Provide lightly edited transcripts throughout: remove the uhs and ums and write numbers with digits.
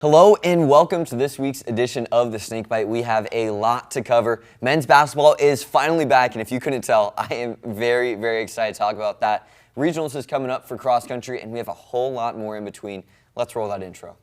Hello and welcome to this week's edition of the Snakebite. We have a lot to cover. Men's basketball is finally back, and if you couldn't tell, I am very, very excited to talk about that. Regionals is coming up for cross country, and we have a whole lot more in between. Let's roll that intro.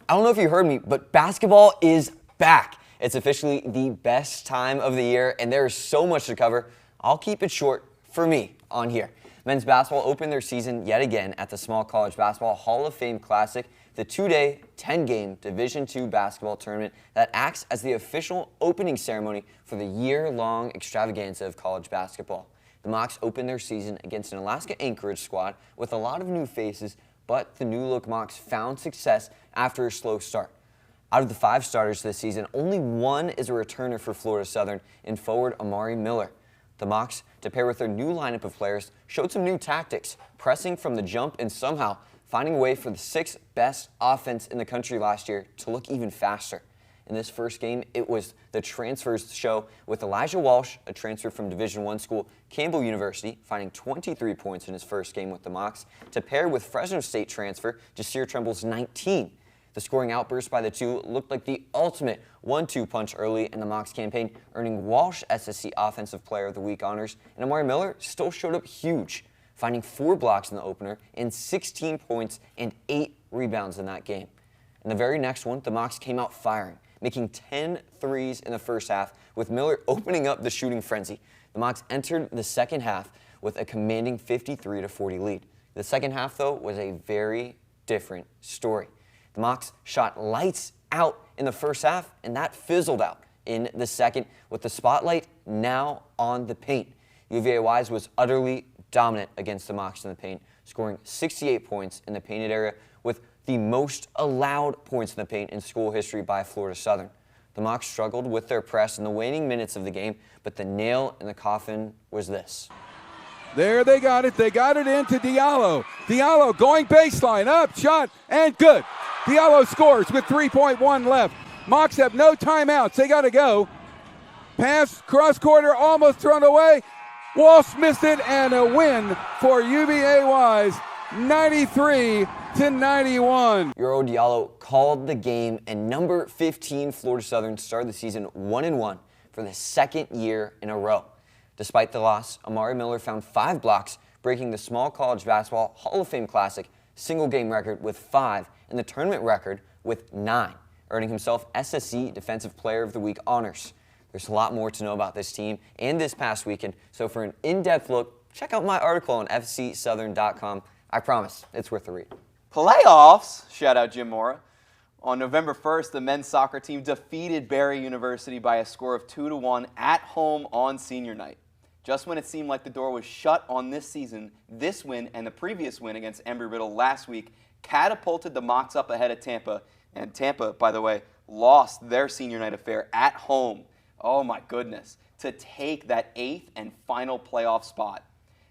I don't know if you heard me, but basketball is back. It's officially the best time of the year, and there is so much to cover. I'll keep it short for me on here. Men's basketball opened their season yet again at the Small College Basketball Hall of Fame Classic, the 2-day, 10-game Division II basketball tournament that acts as the official opening ceremony for the year-long extravaganza of college basketball. The Mocs opened their season against an Alaska Anchorage squad with a lot of new faces, but the new-look Mocs found success after a slow start. Out of the 5 starters this season, only one is a returner for Florida Southern in forward Amari Miller. The Mocs, to pair with their new lineup of players, showed some new tactics, pressing from the jump and somehow finding a way for the 6th best offense in the country last year to look even faster. In this first game, it was the transfers show with Elijah Walsh, a transfer from Division I school Campbell University, finding 23 points in his first game with the Mocs, to pair with Fresno State transfer Jasir Tremble's 19. The scoring outburst by the two looked like the ultimate 1-2 punch early in the Mocs campaign, earning Walsh SSC Offensive Player of the Week honors, and Amari Miller still showed up huge, finding 4 blocks in the opener and 16 points and 8 rebounds in that game. In the very next one, the Mocs came out firing, making 10 threes in the first half, with Miller opening up the shooting frenzy. The Mocs entered the second half with a commanding 53-40 lead. The second half, though, was a very different story. The Mocs shot lights out in the first half, and that fizzled out in the second, with the spotlight now on the paint. UVA-Wise was utterly dominant against the Mocs in the paint, scoring 68 points in the painted area, with the most allowed points in the paint in school history by Florida Southern. The Mocs struggled with their press in the waning minutes of the game, but the nail in the coffin was this. There they got it. They got it into Diallo. Diallo going baseline, up, shot, and good. Diallo scores with 3.1 left. Mocs have no timeouts. They got to go. Pass, cross quarter, almost thrown away. Walsh missed it, and a win for UVA-Wise, 93-91. Euro Diallo called the game, and number 15 Florida Southern started the season 1-1 for the second year in a row. Despite the loss, Amari Miller found 5 blocks, breaking the Small College Basketball Hall of Fame Classic single-game record with 5 and the tournament record with 9, earning himself SSC Defensive Player of the Week honors. There's a lot more to know about this team and this past weekend, so for an in-depth look, check out my article on fcsouthern.com. I promise, it's worth the read. Playoffs, shout out Jim Mora. On November 1st, the men's soccer team defeated Barry University by a score of 2-1 at home on senior night. Just when it seemed like the door was shut on this season, this win and the previous win against Embry-Riddle last week catapulted the Mocs up ahead of Tampa. And Tampa, by the way, lost their senior night affair at home. Oh my goodness, to take that 8th and final playoff spot.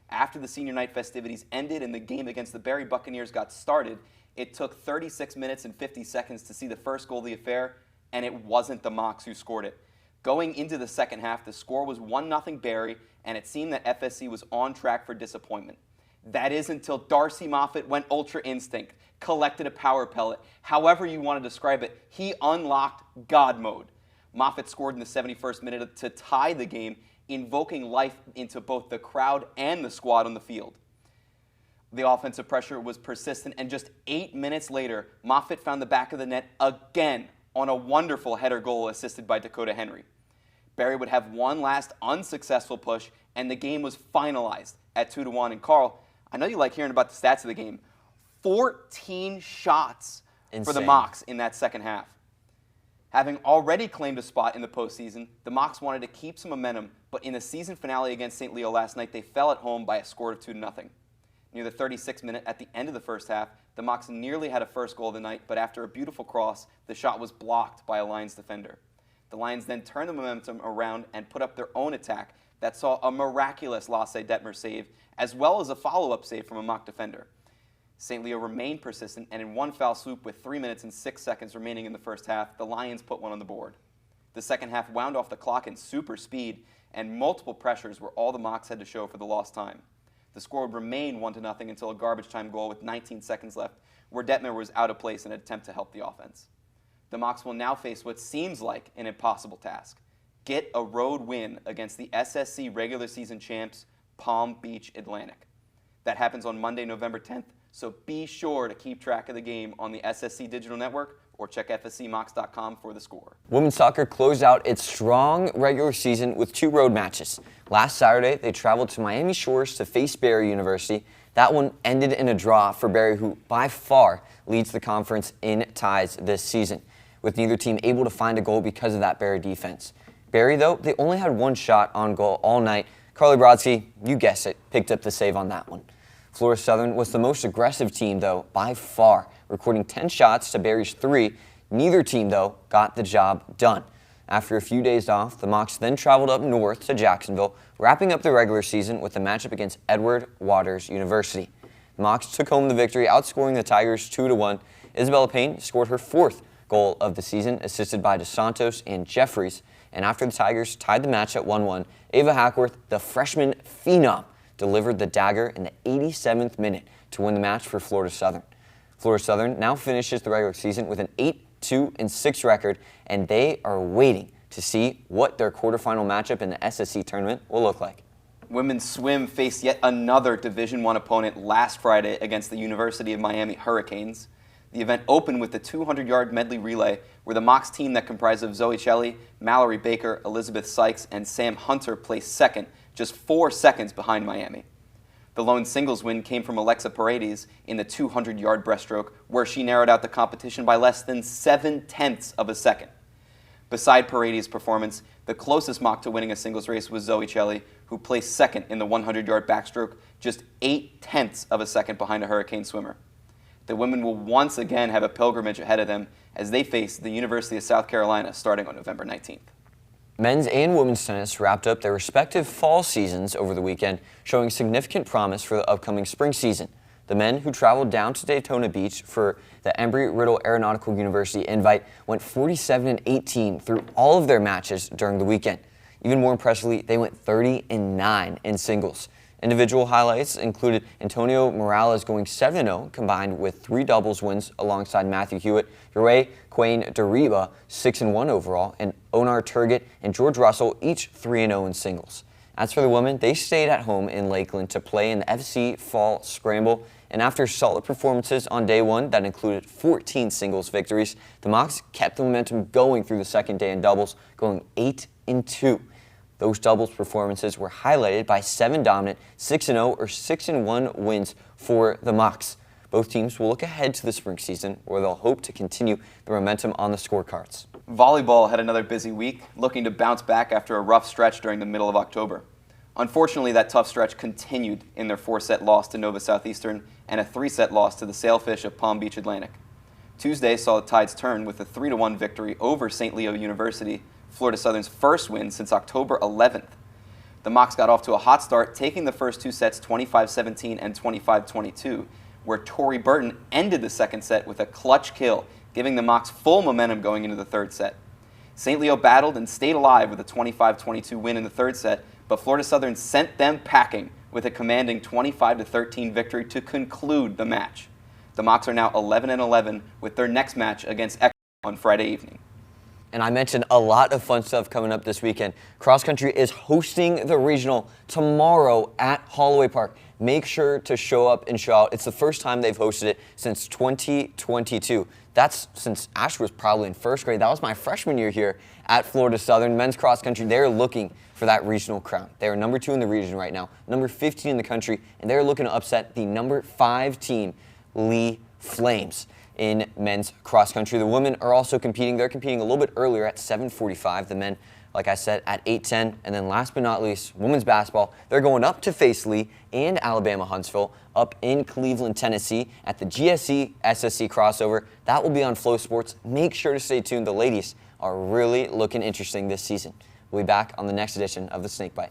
After the senior night festivities ended and the game against the Barry Buccaneers got started, it took 36 minutes and 50 seconds to see the first goal of the affair, and it wasn't the Mocs who scored it. Going into the second half, the score was 1-0 Barry, and it seemed that FSC was on track for disappointment. That is until Darcy Moffitt went Ultra Instinct, collected a power pellet. However you want to describe it, he unlocked God mode. Moffitt scored in the 71st minute to tie the game, invoking life into both the crowd and the squad on the field. The offensive pressure was persistent, and just 8 minutes later, Moffitt found the back of the net again on a wonderful header goal assisted by Dakota Henry. Barry would have one last unsuccessful push, and the game was finalized at 2-1. And Carl, I know you like hearing about the stats of the game. 14 shots for the Mocs in that second half. Having already claimed a spot in the postseason, the Mocs wanted to keep some momentum, but in the season finale against St. Leo last night, they fell at home by a score of 2-0. Near the 36th minute, at the end of the first half, the Mocs nearly had a first goal of the night, but after a beautiful cross, the shot was blocked by a Lions defender. The Lions then turned the momentum around and put up their own attack that saw a miraculous Lasse Detmer save, as well as a follow-up save from a Moc defender. St. Leo remained persistent, and in one foul swoop with 3 minutes and 6 seconds remaining in the first half, the Lions put one on the board. The second half wound off the clock in super speed, and multiple pressures were all the Mocs had to show for the lost time. The score would remain 1-0 until a garbage time goal with 19 seconds left, where Detmer was out of place in an attempt to help the offense. The Mocs will now face what seems like an impossible task: get a road win against the SSC regular season champs, Palm Beach Atlantic. That happens on Monday, November 10th, so be sure to keep track of the game on the SSC Digital Network or check fscmocs.com for the score. Women's soccer closed out its strong regular season with 2 road matches. Last Saturday, they traveled to Miami Shores to face Barry University. That one ended in a draw for Barry, who by far leads the conference in ties this season, with neither team able to find a goal because of that Barry defense. Barry, though, they only had 1 shot on goal all night. Carly Brodsky, you guessed it, picked up the save on that one. Florida Southern was the most aggressive team, though, by far, recording 10 shots to Barry's 3. Neither team, though, got the job done. After a few days off, the Mocs then traveled up north to Jacksonville, wrapping up the regular season with a matchup against Edward Waters University. The Mocs took home the victory, outscoring the Tigers 2-1. Isabella Payne scored her 4th goal of the season, assisted by DeSantos and Jeffries. And after the Tigers tied the match at 1-1, Ava Hackworth, the freshman phenom, delivered the dagger in the 87th minute to win the match for Florida Southern. Florida Southern now finishes the regular season with an 8-2-6 record, and they are waiting to see what their quarterfinal matchup in the SSC tournament will look like. Women's swim faced yet another Division I opponent last Friday against the University of Miami Hurricanes. The event opened with the 200-yard medley relay, where the Mocs team that comprised of Zoe Shelley, Mallory Baker, Elizabeth Sykes, and Sam Hunter placed second, just 4 seconds behind Miami. The lone singles win came from Alexa Paredes in the 200-yard breaststroke, where she narrowed out the competition by less than 0.7 of a second. Beside Paredes' performance, the closest Moc to winning a singles race was Zoe Shelley, who placed second in the 100-yard backstroke, just 0.8 of a second behind a Hurricane swimmer. The women will once again have a pilgrimage ahead of them as they face the University of South Carolina starting on November 19th. Men's and women's tennis wrapped up their respective fall seasons over the weekend, showing significant promise for the upcoming spring season. The men, who traveled down to Daytona Beach for the Embry-Riddle Aeronautical University invite, went 47-18 through all of their matches during the weekend. Even more impressively, they went 30-9 in singles. Individual highlights included Antonio Morales going 7-0, combined with 3 doubles wins alongside Matthew Hewitt, 𝙏𝙃𝙀 𝙎𝙉𝘼𝙆𝙀 6-1 overall, and Onar Turgott and George Russell each 3-0 in singles. As for the women, they stayed at home in Lakeland to play in the FC Fall Scramble, and after solid performances on day 1 that included 14 singles victories, the Mocs kept the momentum going through the second day in doubles, going 8-2. Those doubles performances were highlighted by 7 dominant 6-0 or 6-1 wins for the Mocs. Both teams will look ahead to the spring season, where they'll hope to continue the momentum on the scorecards. Volleyball had another busy week, looking to bounce back after a rough stretch during the middle of October. Unfortunately, that tough stretch continued in their 4-set loss to Nova Southeastern and a 3-set loss to the Sailfish of Palm Beach Atlantic. Tuesday saw the tides turn with a 3-1 victory over St. Leo University, Florida Southern's first win since October 11th. The Mocs got off to a hot start, taking the first 2 sets 25-17 and 25-22, where Tori Burton ended the second set with a clutch kill, giving the Mocs full momentum going into the third set. St. Leo battled and stayed alive with a 25-22 win in the third set, but Florida Southern sent them packing with a commanding 25-13 victory to conclude the match. The Mocs are now 11-11 with their next match against Exeter on Friday evening. And I mentioned a lot of fun stuff coming up this weekend. Cross country is hosting the regional tomorrow at Holloway Park. Make sure to show up and show out. It's the first time they've hosted it since 2022. That's since Ashley was probably in first grade. That was my freshman year here at Florida Southern. Men's cross country, they're looking for that regional crown. They are number 2 in the region right now, number 15 in the country, and they're looking to upset the number 5 team, Lee Flames, in men's cross country. The women are also competing. They're competing a little bit earlier at 7:45. The men, like I said, at 8:10. And then last but not least, women's basketball. They're going up to face Lee and Alabama Huntsville up in Cleveland, Tennessee at the GSE SSC crossover. That will be on Flow Sports. Make sure to stay tuned. The ladies are really looking interesting this season. We'll be back on the next edition of the Snakebite.